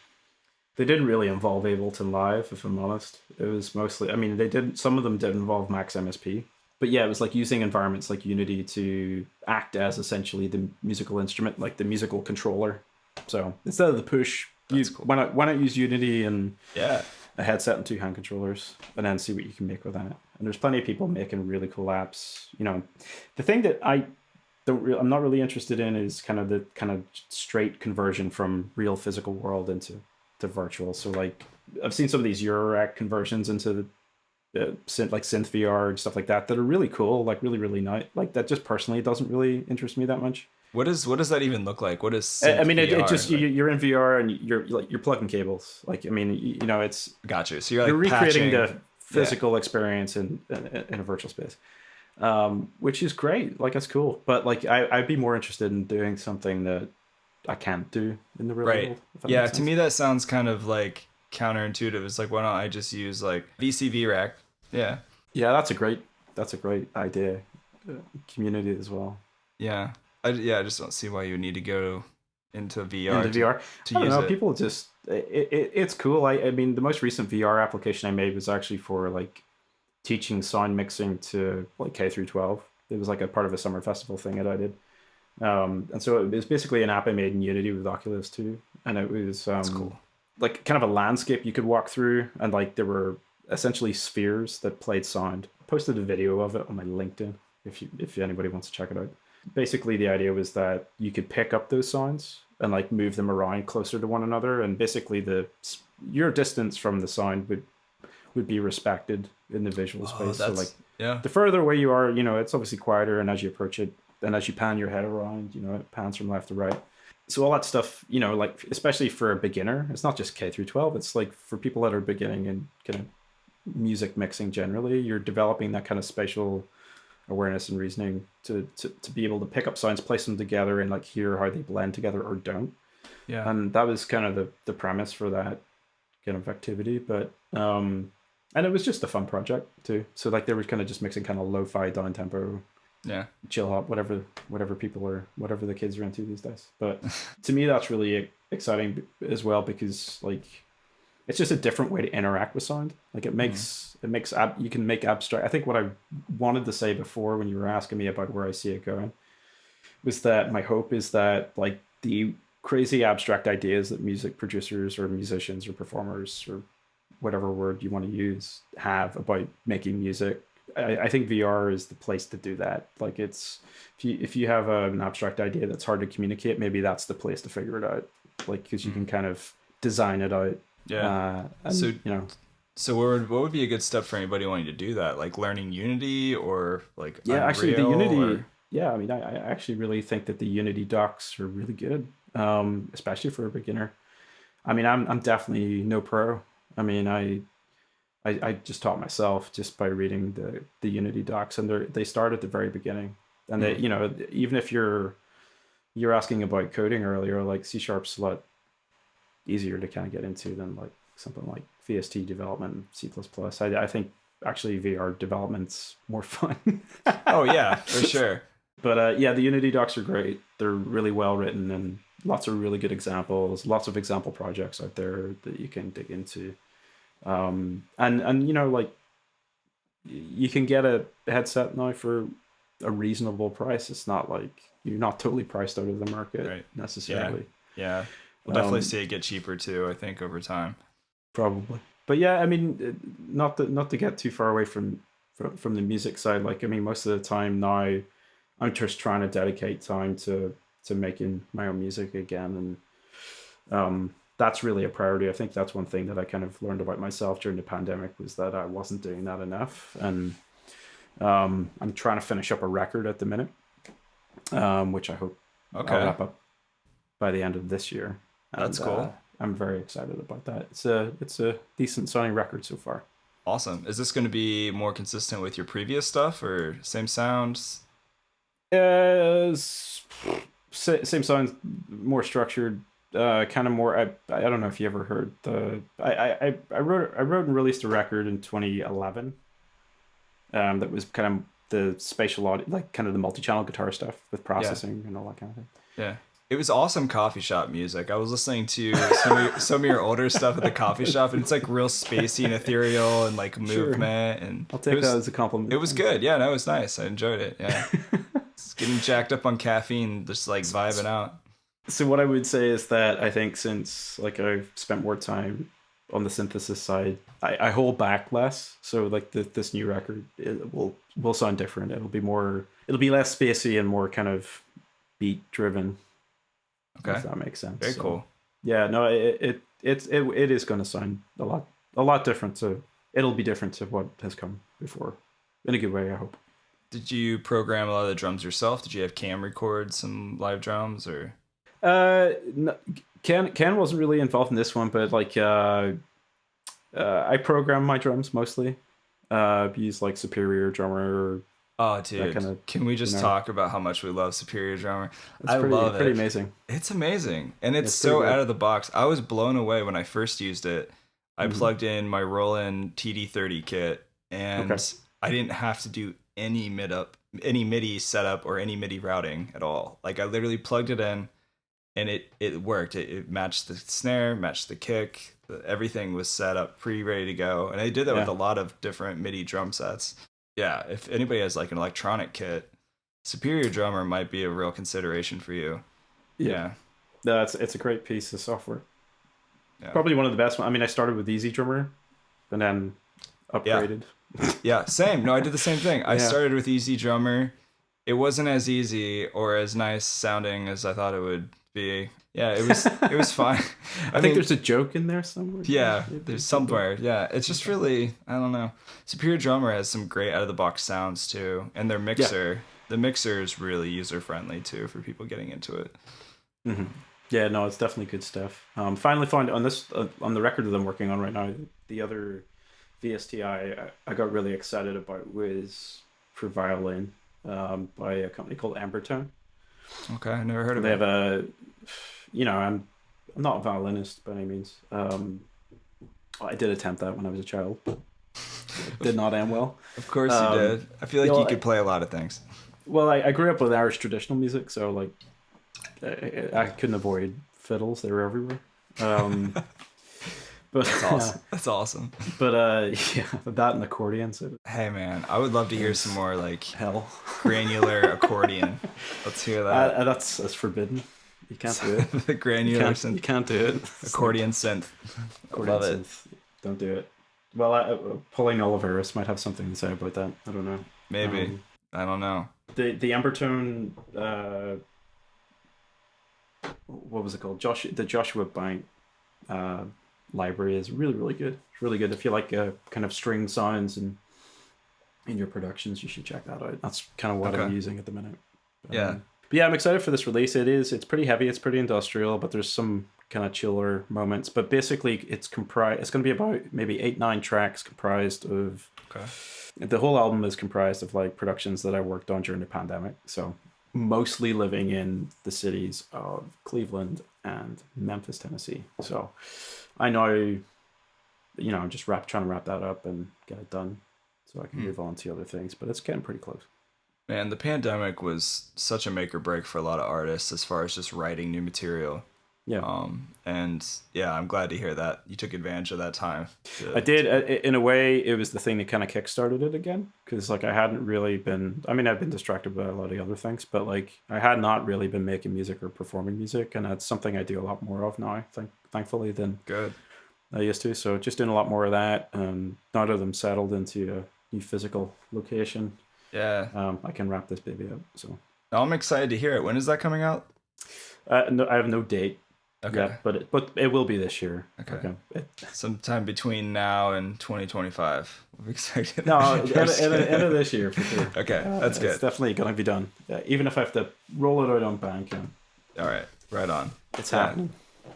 they didn't really involve Ableton Live, if I'm honest. It was mostly, I mean, some of them did involve Max MSP. But yeah, it was like using environments like Unity to act as essentially the musical instrument, like the musical controller. So instead of the push, cool. why not use Unity and a headset and 2 hand controllers, and then see what you can make with that. And there's plenty of people making really cool apps. The thing that I'm not really interested in is kind of straight conversion from real physical world into virtual. So like I've seen some of these Eurorack conversions into synth VR and stuff like that are really cool, like really, really nice. Like that just personally doesn't really interest me that much. What does that even look like? What is synth I mean, VR? it just you're in VR and you're plugging cables. Like I mean, it's gotcha. So you're recreating the physical experience in a virtual space, which is great. Like that's cool. But like I'd be more interested in doing something that I can't do in the real world. Yeah, to me that sounds kind of like counterintuitive. It's like, why don't I just use like VCV rack? Yeah, that's a great idea. Community as well. Yeah, I just don't see why you would need to go into VR. To use it. People just it's cool. I mean, the most recent VR application I made was actually for like teaching sound mixing to like K through 12. It was like a part of a summer festival thing that I did. And so it was basically an app I made in Unity with Oculus too, and it was that's cool. Like kind of a landscape you could walk through, and like there were essentially spheres that played sound. I posted a video of it on my LinkedIn if anybody wants to check it out. Basically, the idea was that you could pick up those sounds and like move them around closer to one another, and basically your distance from the sound would be respected in the visual space. So like the further away you are, it's obviously quieter, and as you approach it, and as you pan your head around, it pans from left to right. So all that stuff, like especially for a beginner, it's not just K through 12. It's like for people that are beginning in kind of music mixing generally, you're developing that kind of spatial awareness and reasoning to be able to pick up sounds, place them together, and like hear how they blend together or don't. Yeah. And that was kind of the premise for that kind of activity. But and it was just a fun project too. So like they were kind of just mixing kind of lo-fi down tempo Yeah. chill hop, whatever the kids are into these days. But to me, that's really exciting as well, because like it's just a different way to interact with sound. Like you can make abstract. I think what I wanted to say before when you were asking me about where I see it going was that my hope is that like the crazy abstract ideas that music producers or musicians or performers or whatever word you want to use have about making music. I think VR is the place to do that. Like it's if you have an abstract idea that's hard to communicate, maybe that's the place to figure it out. Like because you can kind of design it out. Yeah. And, So you know, so what would be a good step for anybody wanting to do that? Like learning Unity or like yeah, actually the Unreal Unity. or... Yeah, I mean, I actually really think that the Unity docs are really good, especially for a beginner. I mean, I'm definitely no pro. I mean, I just taught myself just by reading the Unity docs, and they start at the very beginning, and they even if you're asking about coding earlier, like C Sharp's a lot easier to kind of get into than like something like Ph.D. development, C++. I think actually VR development's more fun. Oh yeah, for sure. But yeah, the Unity docs are great. They're really well written and lots of really good examples. Lots of example projects out there that you can dig into. And like you can get a headset now for a reasonable price. It's not like you're not totally priced out of the market necessarily. Yeah. We'll definitely see it get cheaper too, I think, over time. Probably. But yeah, I mean, not to get too far away from the music side. Like, I mean, most of the time now, I'm just trying to dedicate time to making my own music again, and that's really a priority. I think that's one thing that I kind of learned about myself during the pandemic was that I wasn't doing that enough, and I'm trying to finish up a record at the minute, which I hope I'll wrap up by the end of this year. That's cool. I'm very excited about that. It's a decent sounding record so far. Awesome. Is this going to be more consistent with your previous stuff or same sounds? Same sound, more structured, kind of more. I don't know if you ever heard I wrote and released a record in 2011. That was kind of the spatial audio, like kind of the multi-channel guitar stuff with processing and all that kind of thing. Yeah. It was awesome coffee shop music. I was listening to some of your older stuff at the coffee shop, and it's like real spacey and ethereal and like movement. And I'll take that as a compliment. It was good. Yeah, no, it was nice. I enjoyed it. Yeah. It's getting jacked up on caffeine, just like vibing out. So what I would say is that I think since like I've spent more time on the synthesis side, I hold back less. So like this new record, it will sound different. It'll be less spacey and more kind of beat driven. Okay, if that makes sense. Very cool. Yeah, no, it is going to sound a lot different. So it'll be different to what has come before, in a good way, I hope. Did you program a lot of the drums yourself? Did you have Cam record some live drums or? No, Ken wasn't really involved in this one, but like I program my drums mostly. Use like Superior Drummer. Oh, dude! Can we just talk about how much we love Superior Drummer? I love it. Pretty amazing. It's amazing, and it's so out of the box. I was blown away when I first used it. I plugged in my Roland TD30 kit, and I didn't have to do any MIDI setup or any MIDI routing at all. Like I literally plugged it in, and it worked. It matched the snare, matched the kick. Everything was set up, ready to go, and I did that with a lot of different MIDI drum sets. Yeah, if anybody has like an electronic kit, Superior Drummer might be a real consideration for you. Yeah. No, it's a great piece of software. Yeah. Probably one of the best ones. I mean, I started with Easy Drummer and then upgraded. Yeah, same. No, I did the same thing. I started with Easy Drummer. It wasn't as easy or as nice sounding as I thought it would be. Yeah, it was fine. I think there's a joke in there somewhere. Yeah, there's somewhere. Yeah, it's just really, I don't know. Superior Drummer has some great out of the box sounds too, and their mixer, the mixer is really user friendly too for people getting into it. Mm-hmm. Yeah, no, it's definitely good stuff. Finally found on this on the record that I'm working on right now, the other VST I got really excited about was for violin by a company called Ambertone. Okay, I never heard of it. They have a, I'm not a violinist by any means. I did attempt that when I was a child, but it did not end well. Of course you did. I feel like you could play a lot of things. Well, I grew up with Irish traditional music, so like I couldn't avoid fiddles. They were everywhere. Um, but That's awesome. That's awesome. but yeah, that and accordion. So Hey man, I would love to hear some more like hell, granular accordion. Let's hear that. that's forbidden. You can't do it. The granular synth. You can't do it. Accordion synth. Accordion Love it. synth. Don't do it. Well, Pauline Oliveris might have something to say about that. I don't know. Maybe. I don't know. The Embertone, what was it called? The Joshua Bank library is really, really good. It's really good. If you like kind of string sounds and in your productions, you should check that out. That's kind of what I'm using at the minute. Yeah. But yeah, I'm excited for this release. It's pretty heavy, it's pretty industrial, but there's some kind of chiller moments. But basically it's going to be about maybe 8-9 tracks comprised of the whole album is comprised of like productions that I worked on during the pandemic. So mostly living in the cities of Cleveland and Memphis, Tennessee. So I know, I'm just trying to wrap that up and get it done so I can move on to other things, but it's getting pretty close. Man, the pandemic was such a make or break for a lot of artists as far as just writing new material. Yeah. And yeah, I'm glad to hear that you took advantage of that time. I did. In a way, it was the thing that kind of kickstarted it again. Because like I hadn't really been, I've been distracted by a lot of other things, but like I had not really been making music or performing music. And that's something I do a lot more of now, thankfully, than I used to. So just doing a lot more of that. Now that I'm settled into a new physical location, I can wrap this baby up. So I'm excited to hear it. When is that coming out? No, I have no date. Okay. Yeah, but it will be this year. Okay. Sometime between now and 2025. I'm excited. No, end of this year for sure. Okay, that's good. It's definitely going to be done. Even if I have to roll it out on Bandcamp. All right, right on. It's happening.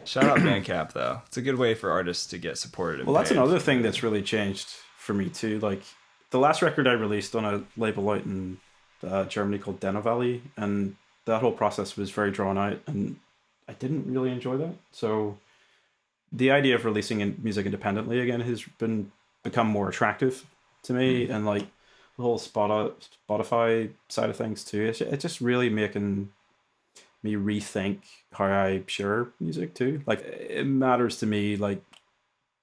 Shout out Bandcamp though. It's a good way for artists to get supported. Well, that's another thing that's really changed for me too. Like the last record I released on a label out in Germany called Denna Valley, and that whole process was very drawn out, and I didn't really enjoy that. So the idea of releasing music independently again has become more attractive to me, and like the whole Spotify side of things too. It's just really making me rethink how I share music too. Like it matters to me, like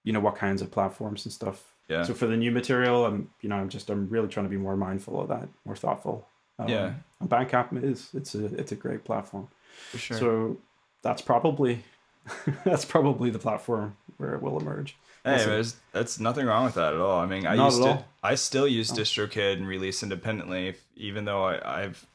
what kinds of platforms and stuff. Yeah. So for the new material, I'm really trying to be more mindful of that, more thoughtful. And Bandcamp it's a great platform. For sure. So that's probably the platform where it will emerge. Hey, that's nothing wrong with that at all. I mean, I still use DistroKid and release independently, even though I've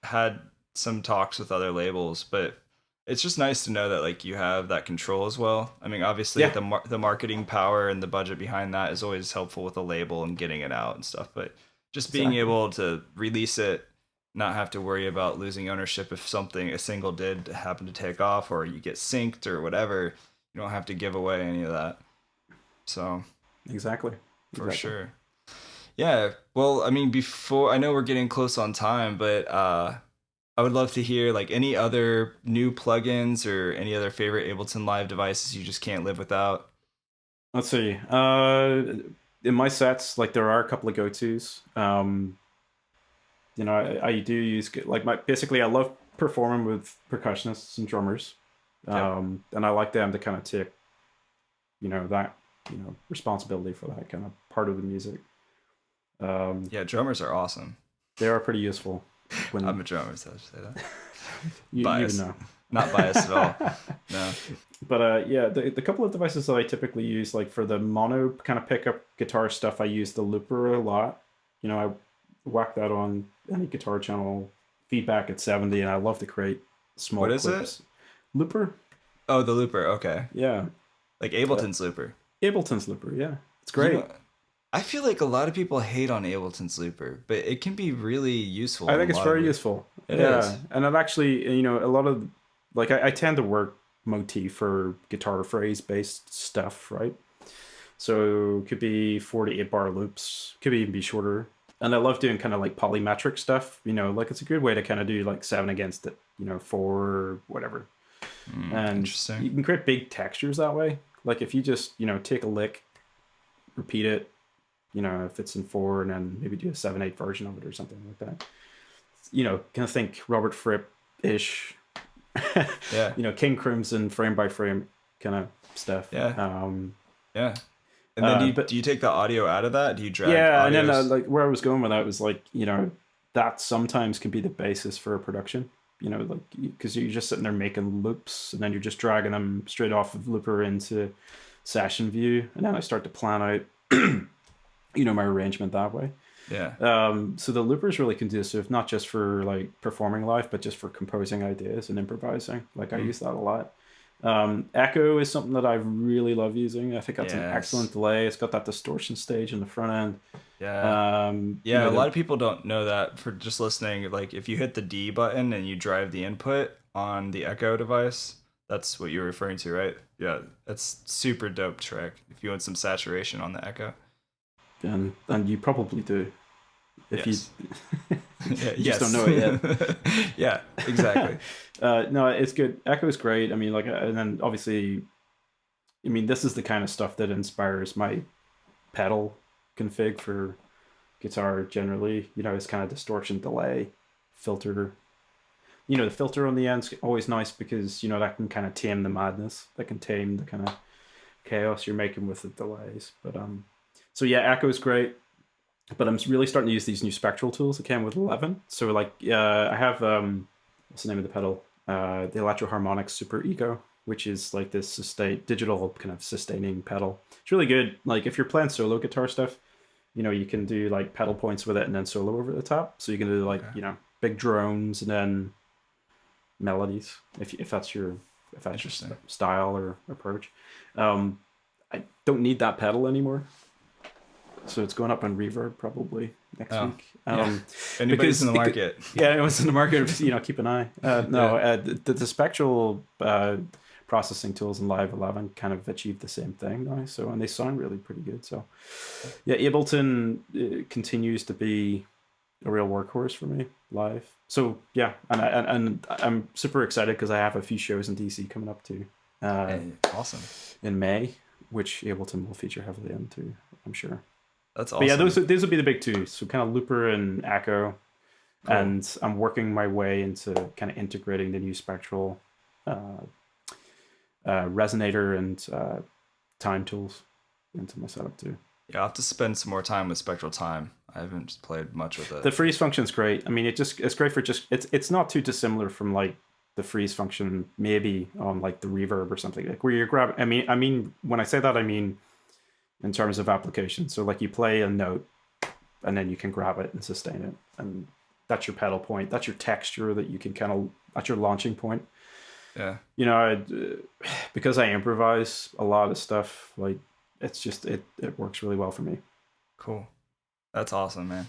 had some talks with other labels, but it's just nice to know that like you have that control as well. I mean, obviously the marketing power and the budget behind that is always helpful with a label and getting it out and stuff, but just being able to release it, not have to worry about losing ownership if a single did happen to take off or you get synced or whatever. You don't have to give away any of that. So exactly. For sure. Yeah. Well, I mean, I know we're getting close on time, but I would love to hear like any other new plugins or any other favorite Ableton Live devices you just can't live without. Let's see. In my sets, like there are a couple of go-tos. I do use basically I love performing with percussionists and drummers. And I like them to kind of take, that, responsibility for that kind of part of the music. Drummers are awesome. They are pretty useful. I'm a drummer, so I should say that. You would know. Not biased at all. No. But the couple of devices that I typically use, like for the mono kind of pickup guitar stuff, I use the looper a lot. I whack that on any guitar channel, feedback at 70, and I love to create small clips. What is it? Looper. Oh, the looper. Okay. Yeah. Like Ableton's looper. Ableton's looper, yeah. It's great. I feel like a lot of people hate on Ableton's looper, but it can be really useful. I think it's very useful. It is. And it actually, a lot of, like, I tend to work motif or guitar phrase based stuff, right? So it could be 4 to 8 bar loops, could even be shorter. And I love doing kind of like polymetric stuff, like it's a good way to kind of do like 7 against it, 4, whatever. And interesting. You can create big textures that way. Like if you just, take a lick, repeat it, if it's in 4 and then maybe do a 7/8 version of it or something like that. kind of think Robert Fripp-ish, Yeah. King Crimson frame by frame kind of stuff. Yeah. Yeah. And then do you take the audio out of that? Do you drag Yeah, and then audios? like where I was going with that was like, that sometimes can be the basis for a production. Like because you're just sitting there making loops, and then you're just dragging them straight off of Looper into session view, and then I start to plan out, my arrangement that way. Yeah. So the looper is really conducive, not just for like performing live, but just for composing ideas and improvising. Like I use that a lot. Echo is something that I really love using. I think that's an excellent delay. It's got that distortion stage in the front end. Yeah. A lot of people don't know that for just listening. Like if you hit the D button and you drive the input on the Echo device, that's what you're referring to, right? Yeah, that's super dope trick if you want some saturation on the Echo. And you probably do. If yes. you just don't know it yet. Yeah, exactly. No, it's good. Echo's great. I mean, like, and then obviously, this is the kind of stuff that inspires my pedal config for guitar generally. It's kind of distortion, delay, filter. The filter on the end's always nice because, that can kind of tame the madness. That can tame the kind of chaos you're making with the delays. But, so yeah, Echo's great. But I'm really starting to use these new spectral tools that came with 11. So like, I have, what's the name of the pedal? The Electro-Harmonics Super Ego, which is like this digital kind of sustaining pedal. It's really good. Like if you're playing solo guitar stuff, you can do like pedal points with it and then solo over the top. So you can do like, big drones and then melodies if that's your style or approach. I don't need that pedal anymore. So it's going up on Reverb probably next week. Anybody's in the market. Yeah, it was in the market. Keep an eye. The spectral processing tools in Live 11 kind of achieved the same thing now. So, and they sound really pretty good. So, yeah, Ableton continues to be a real workhorse for me live. So yeah, and I'm super excited because I have a few shows in DC coming up too. Awesome. In May, which Ableton will feature heavily into, I'm sure. That's awesome. But yeah, those would be the big two. So kind of Looper and Echo. Cool. And I'm working my way into kind of integrating the new spectral resonator and time tools into my setup too. Yeah, I'll have to spend some more time with spectral time. I haven't played much with it. The freeze function's great. I mean, it's great for it's not too dissimilar from like the freeze function maybe on like the Reverb or something, like where you're grabbing. I mean when I say that, I mean in terms of application. So like you play a note and then you can grab it and sustain it, and that's your pedal point. That's your texture that you can that's your launching point. Yeah. Because I improvise a lot of stuff, like it's just it works really well for me. Cool. That's awesome, man.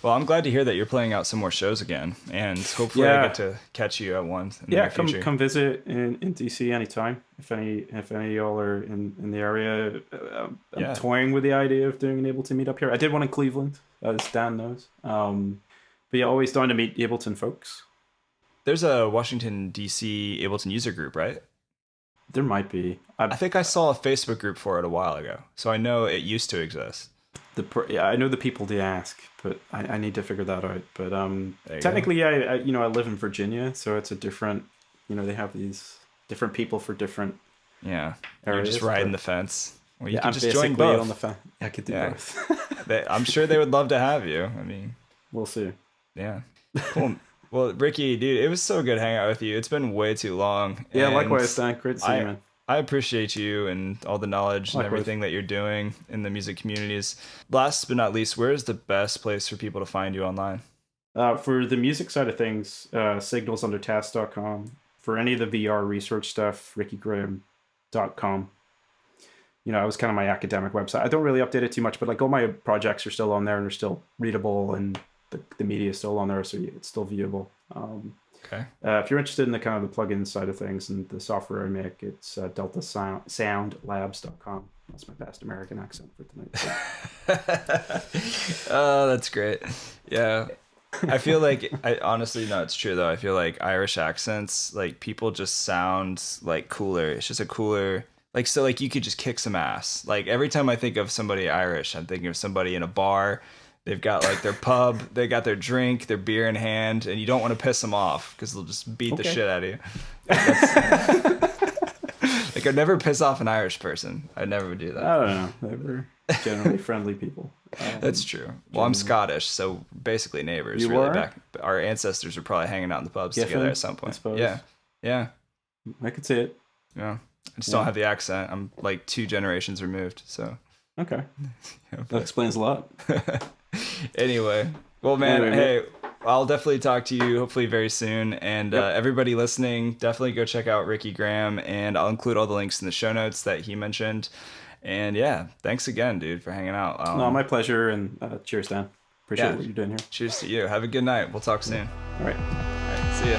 Well, I'm glad to hear that you're playing out some more shows again, and hopefully I get to catch you at one in the near future. Come visit in DC anytime. If any of y'all are in the area, I'm toying with the idea of doing an Ableton meetup here. I did one in Cleveland, as Dan knows. But yeah, always down to meet Ableton folks. There's a Washington DC Ableton user group, right? There might be. I think I saw a Facebook group for it a while ago, so I know it used to exist. I know the people to ask, but I need to figure that out. But technically, I live in Virginia, so it's a different. They have these different people for different. Yeah, areas, you're just riding the fence. Well, you can I'm just join both. On the fence. I could do both. I'm sure they would love to have you. I mean, we'll see. Yeah, cool. Well, Ricky, dude, it was so good hanging out with you. It's been way too long. Yeah, likewise, Dan. Great to see you, man. I appreciate you and all the knowledge and everything that you're doing in the music communities. Last but not least, where is the best place for people to find you online? For the music side of things, signalsundertest.com. For any of the VR research stuff, rickygraham.com. It was kind of my academic website. I don't really update it too much, but like all my projects are still on there and they're still readable, and the media is still on there, so it's still viewable. Okay. If you're interested in the kind of the plugin side of things and the software I make, it's deltasoundlabs.com. That's my best American accent for tonight. Oh, that's great. Yeah. I feel like, honestly, no, it's true though. I feel like Irish accents, like people just sound like cooler. It's just a cooler, like, so like you could just kick some ass. Like every time I think of somebody Irish, I'm thinking of somebody in a bar. They've got like their pub, they got their drink, their beer in hand, and you don't want to piss them off because they'll just beat the shit out of you. Like, I'd never piss off an Irish person. I never would do that. I don't know. They were generally friendly people. That's true. Well, I'm Scottish, so basically neighbors. You really were? back. Our ancestors were probably hanging out in the pubs together at some point. I suppose. Yeah. I could see it. Yeah. I just don't have the accent. I'm like 2 generations removed, so. Okay. That explains a lot. Anyway, well, man, hey, I'll definitely talk to you hopefully very soon. And everybody listening, definitely go check out Ricky Graham, and I'll include all the links in the show notes that he mentioned. And yeah, thanks again, dude, for hanging out. No, my pleasure, and cheers, Dan. Appreciate what you're doing here. Cheers to you. Have a good night. We'll talk soon. All right. See ya.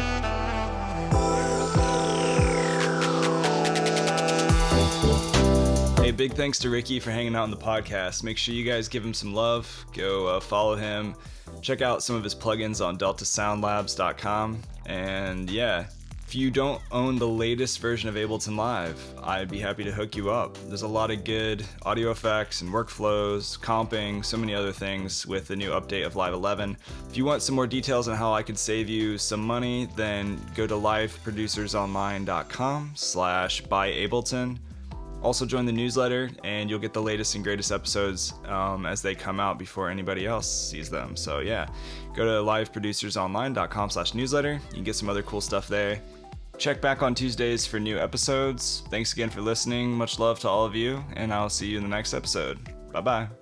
Hey, big thanks to Ricky for hanging out on the podcast. Make sure you guys give him some love. Go follow him. Check out some of his plugins on deltasoundlabs.com. And yeah, if you don't own the latest version of Ableton Live, I'd be happy to hook you up. There's a lot of good audio effects and workflows, comping, so many other things with the new update of Live 11. If you want some more details on how I could save you some money, then go to liveproducersonline.com/buyableton. Also join the newsletter, and you'll get the latest and greatest episodes as they come out before anybody else sees them. So yeah, go to liveproducersonline.com/newsletter. You can get some other cool stuff there. Check back on Tuesdays for new episodes. Thanks again for listening. Much love to all of you, and I'll see you in the next episode. Bye-bye.